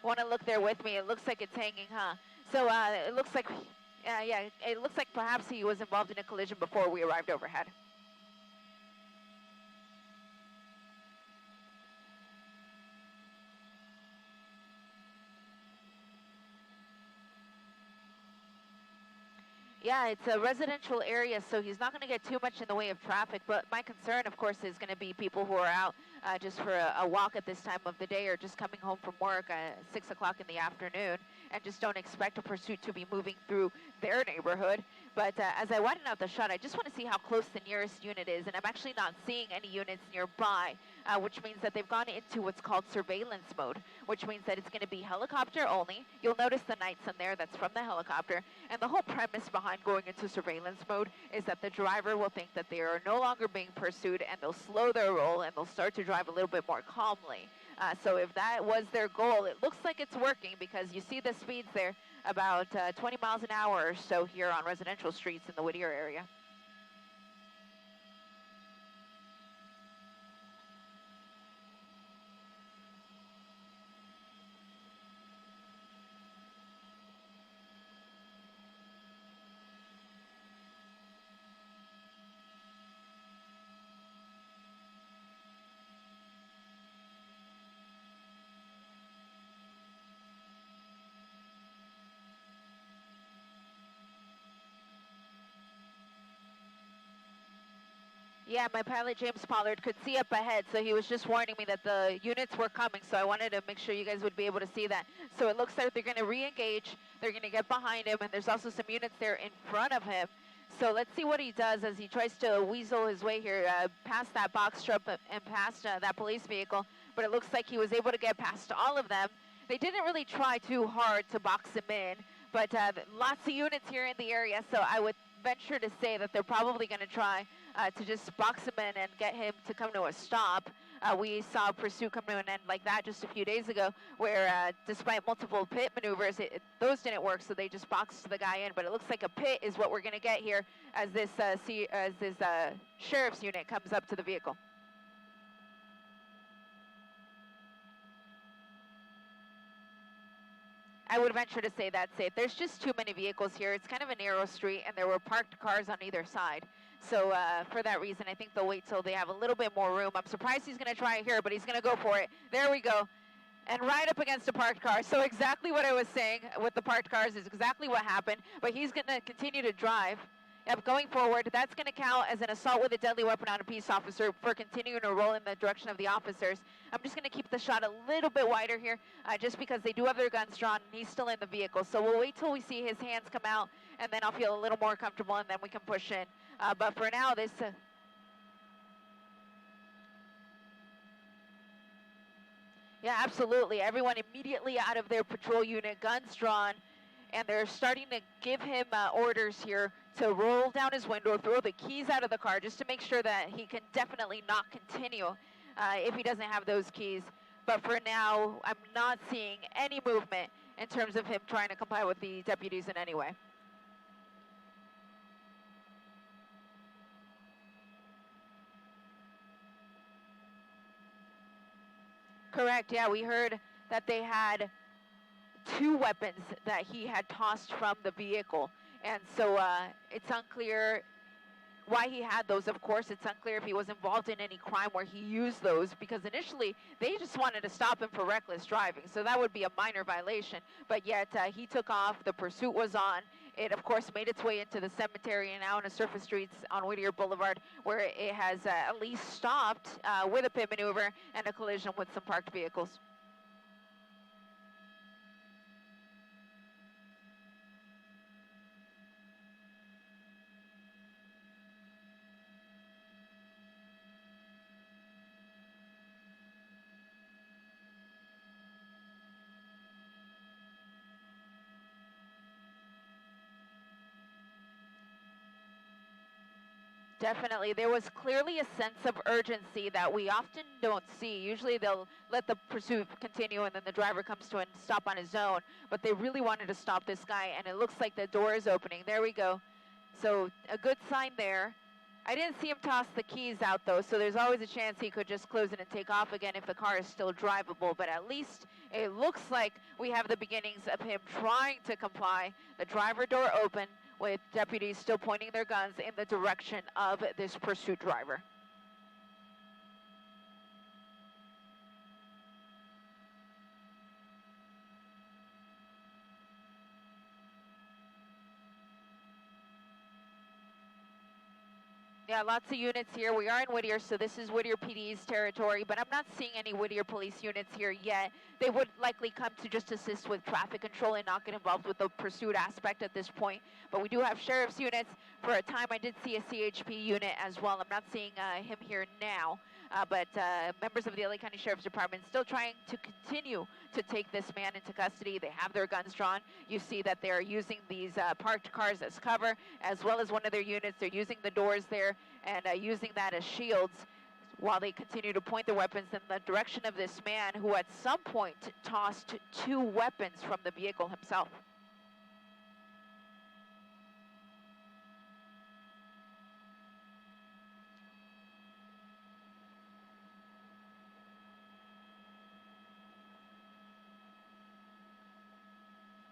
Want to look there with me? It looks like it's hanging, huh? So it looks like, yeah, it looks like perhaps he was involved in a collision before we arrived overhead. Yeah, it's a residential area, so he's not going to get too much in the way of traffic. But my concern, of course, is going to be people who are out just for a walk at this time of the day or just coming home from work at 6 o'clock in the afternoon and just don't expect a pursuit to be moving through their neighborhood. But as I widen out the shot, I just want to see how close the nearest unit is, and I'm actually not seeing any units nearby, which means that they've gone into what's called surveillance mode, which means that it's going to be helicopter only. You'll notice the nights on there, that's from the helicopter, and the whole premise behind going into surveillance mode is that the driver will think that they are no longer being pursued, and they'll slow their roll, and they'll start to drive a little bit more calmly. So if that was their goal, it looks like it's working because you see the speeds there, about 20 miles an hour or so here on residential streets in the Whittier area. Yeah, my pilot, James Pollard, could see up ahead, so he was just warning me that the units were coming, so I wanted to make sure you guys would be able to see that. So it looks like they're going to re-engage, they're going to get behind him, and there's also some units there in front of him. So let's see what he does as he tries to weasel his way here past that box truck and past that police vehicle, but it looks like he was able to get past all of them. They didn't really try too hard to box him in, but lots of units here in the area, so I would venture to say that they're probably going to try to just box him in and get him to come to a stop. We saw a pursuit come to an end like that just a few days ago, where despite multiple pit maneuvers, those didn't work, so they just boxed the guy in. But it looks like a pit is what we're going to get here as this sheriff's unit comes up to the vehicle. I would venture to say that's safe. There's just too many vehicles here. It's kind of a narrow street, and there were parked cars on either side. So for that reason, I think they'll wait till they have a little bit more room. I'm surprised he's going to try it here, but he's going to go for it. There we go. And right up against a parked car. So exactly what I was saying with the parked cars is exactly what happened. But he's going to continue to drive. Yep, going forward, that's going to count as an assault with a deadly weapon on a peace officer for continuing to roll in the direction of the officers. I'm just going to keep the shot a little bit wider here, just because they do have their guns drawn, and he's still in the vehicle. So we'll wait till we see his hands come out, and then I'll feel a little more comfortable, and then we can push in. But for now, this... Yeah, absolutely. Everyone immediately out of their patrol unit, guns drawn, and they're starting to give him orders here to roll down his window, throw the keys out of the car, just to make sure that he can definitely not continue if he doesn't have those keys. But for now, I'm not seeing any movement in terms of him trying to comply with the deputies in any way. Correct, yeah, we heard that they had 2 weapons that he had tossed from the vehicle. And so it's unclear why he had those. Of course, it's unclear if he was involved in any crime where he used those, because initially they just wanted to stop him for reckless driving. So that would be a minor violation. But yet he took off. The pursuit was on. It, of course, made its way into the cemetery and out on the surface streets on Whittier Boulevard, where it has at least stopped with a pit maneuver and a collision with some parked vehicles. Definitely. There was clearly a sense of urgency that we often don't see. Usually they'll let the pursuit continue and then the driver comes to a stop on his own. But they really wanted to stop this guy, and it looks like the door is opening. There we go. So a good sign there. I didn't see him toss the keys out, though, so there's always a chance he could just close it and take off again if the car is still drivable. But at least It looks like we have the beginnings of him trying to comply. The driver door open with deputies still pointing their guns in the direction of this pursuit driver. Yeah, lots of units here. We are in Whittier, so this is Whittier PD's territory, but I'm not seeing any Whittier police units here yet. They would likely come to just assist with traffic control and not get involved with the pursuit aspect at this point. But we do have sheriff's units. For a time, I did see a CHP unit as well. I'm not seeing him here now, but members of the LA County Sheriff's Department still trying to continue to take this man into custody. They have their guns drawn. You see that they're using these parked cars as cover, as well as one of their units. They're using the doors there and using that as shields while they continue to point their weapons in the direction of this man who at some point tossed 2 weapons from the vehicle himself.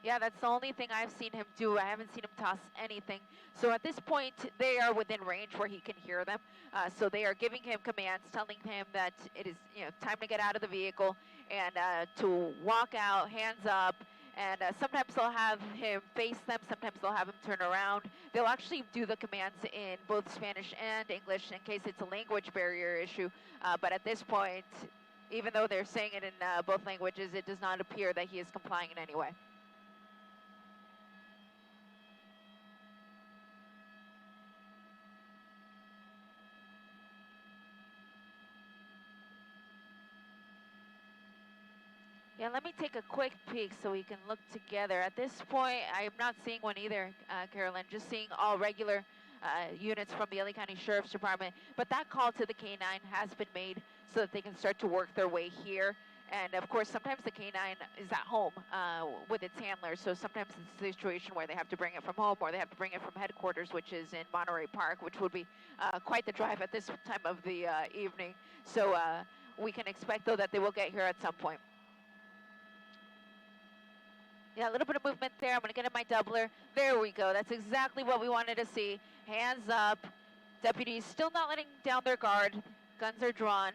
Yeah, that's the only thing I've seen him do. I haven't seen him toss anything. So at this point, they are within range where he can hear them. So they are giving him commands, telling him that it is, time to get out of the vehicle and to walk out, hands up. And sometimes they'll have him face them. Sometimes they'll have him turn around. They'll actually do the commands in both Spanish and English in case it's a language barrier issue. But at this point, even though they're saying it in both languages, it does not appear that he is complying in any way. Yeah, let me take a quick peek so we can look together. At this point, I'm not seeing one either, Carolyn, just seeing all regular units from the LA County Sheriff's Department. But that call to the K-9 has been made so that they can start to work their way here. And of course, sometimes the K-9 is at home with its handler. So sometimes it's a situation where they have to bring it from home or they have to bring it from headquarters, which is in Monterey Park, which would be quite the drive at this time of the evening. So we can expect, though, that they will get here at some point. Yeah, a little bit of movement there. I'm going to get in my doubler. There we go. That's exactly what we wanted to see. Hands up. Deputies still not letting down their guard. Guns are drawn.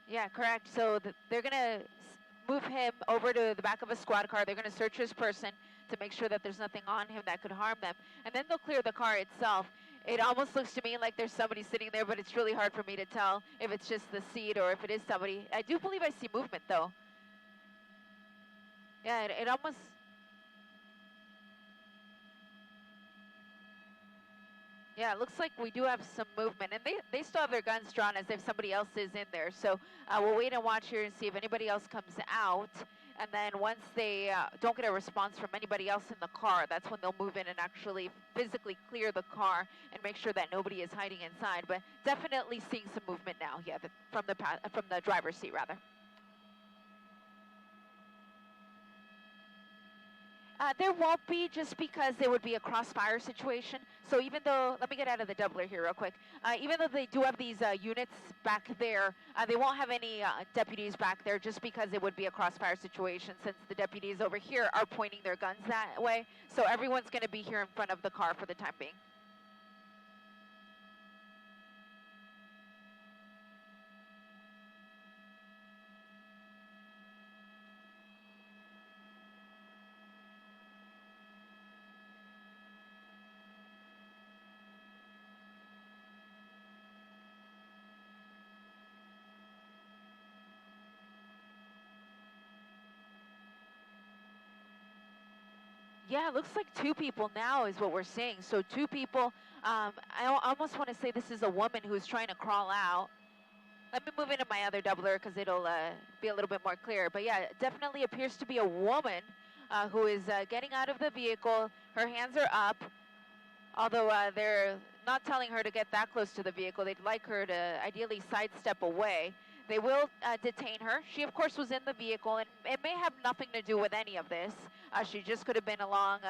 Yeah, correct. So they're going to move him over to the back of a squad car. They're going to search his person to make sure that there's nothing on him that could harm them. And then they'll clear the car itself. It almost looks to me like there's somebody sitting there, but it's really hard for me to tell if it's just the seat or if it is somebody. I do believe I see movement, though. Yeah, it almost... Yeah, it looks like we do have some movement, and they still have their guns drawn as if somebody else is in there. So we'll wait and watch here and see if anybody else comes out. And then once they don't get a response from anybody else in the car, that's when they'll move in and actually physically clear the car and make sure that nobody is hiding inside. But definitely seeing some movement now, yeah, from the driver's seat, rather. There won't be, just because there would be a crossfire situation. So even though, let me get out of the doubler here real quick. Even though they do have these units back there, they won't have any deputies back there just because it would be a crossfire situation since the deputies over here are pointing their guns that way. So everyone's going to be here in front of the car for the time being. Yeah, it looks like 2 people now is what we're seeing. So 2 people, I almost want to say this is a woman who's trying to crawl out. Let me move into my other doubler because it'll be a little bit more clear. But yeah, it definitely appears to be a woman who is getting out of the vehicle. Her hands are up. Although they're not telling her to get that close to the vehicle. They'd like her to ideally sidestep away. They will detain her. She, of course, was in the vehicle, and it may have nothing to do with any of this. She just could have been along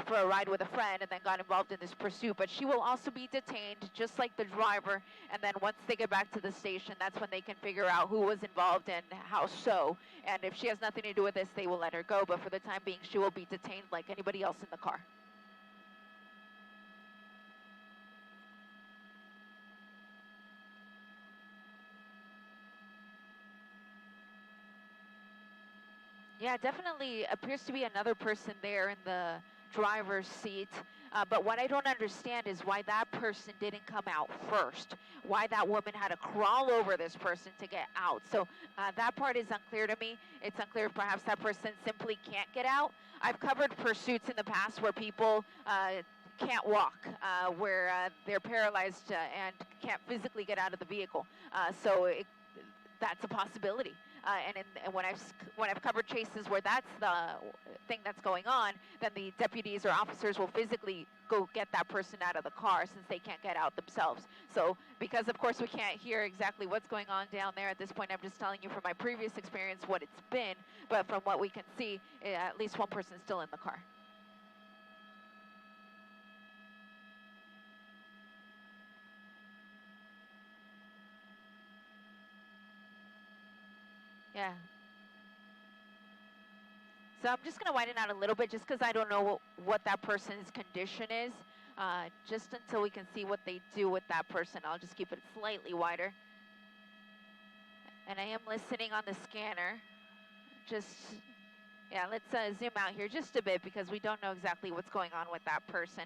for a ride with a friend and then got involved in this pursuit. But she will also be detained, just like the driver. And then once they get back to the station, that's when they can figure out who was involved and how so. And if she has nothing to do with this, they will let her go. But for the time being, she will be detained like anybody else in the car. Yeah, definitely appears to be another person there in the driver's seat. But what I don't understand is why that person didn't come out first, why that woman had to crawl over this person to get out. So that part is unclear to me. It's unclear if perhaps that person simply can't get out. I've covered pursuits in the past where people can't walk, where they're paralyzed and can't physically get out of the vehicle. That's a possibility. And when I've covered chases where that's the thing that's going on, then the deputies or officers will physically go get that person out of the car since they can't get out themselves. So because, of course, we can't hear exactly what's going on down there at this point, I'm just telling you from my previous experience what it's been. But from what we can see, at least one person's still in the car. Yeah. So I'm just going to widen out a little bit just because I don't know what that person's condition is. Just until we can see what they do with that person, I'll just keep it slightly wider. And I am listening on the scanner. Yeah, let's zoom out here just a bit because we don't know exactly what's going on with that person.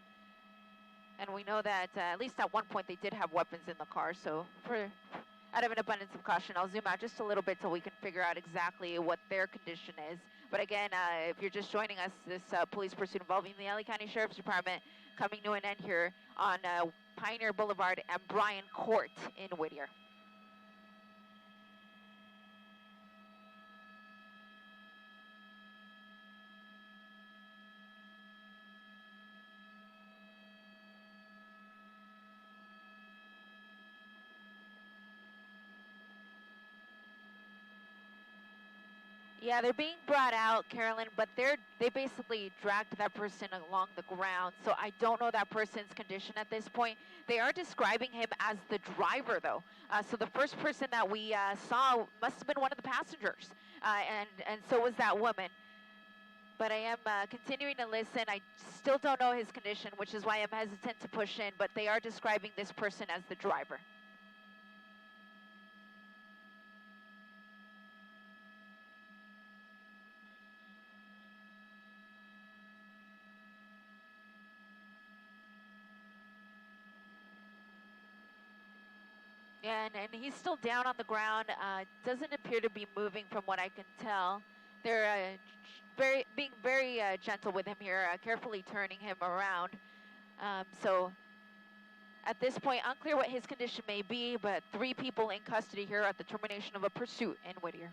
And we know that at least at one point they did have weapons in the car, so out of an abundance of caution, I'll zoom out just a little bit so we can figure out exactly what their condition is. But again, if you're just joining us, this police pursuit involving the LA County Sheriff's Department coming to an end here on Pioneer Boulevard and Bryan Court in Whittier. Yeah, they're being brought out, Carolyn, but they basically dragged that person along the ground. So I don't know that person's condition at this point. They are describing him as the driver, though. So the first person that we saw must have been one of the passengers, and so was that woman. But I am continuing to listen. I still don't know his condition, which is why I'm hesitant to push in, but they are describing this person as the driver. Yeah, and he's still down on the ground. Doesn't appear to be moving from what I can tell. They're being very gentle with him here, carefully turning him around. So at this point, unclear what his condition may be, but 3 people in custody here at the termination of a pursuit in Whittier.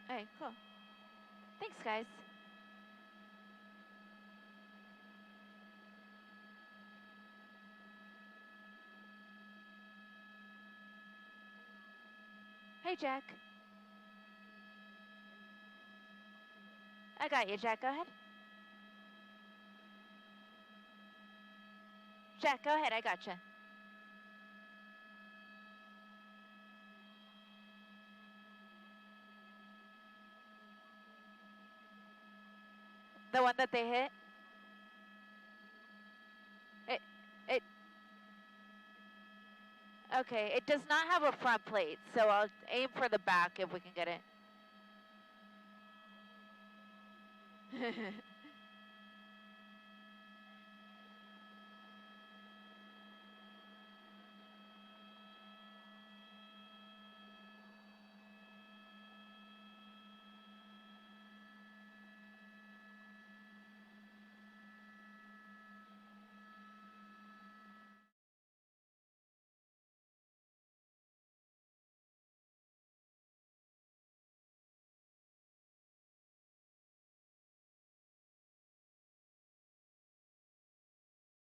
Hey, cool. Thanks, guys. Hey, Jack. I got you, Jack. Go ahead. Jack, go ahead. I got you. The one that they hit? Okay, it does not have a front plate, so I'll aim for the back if we can get it.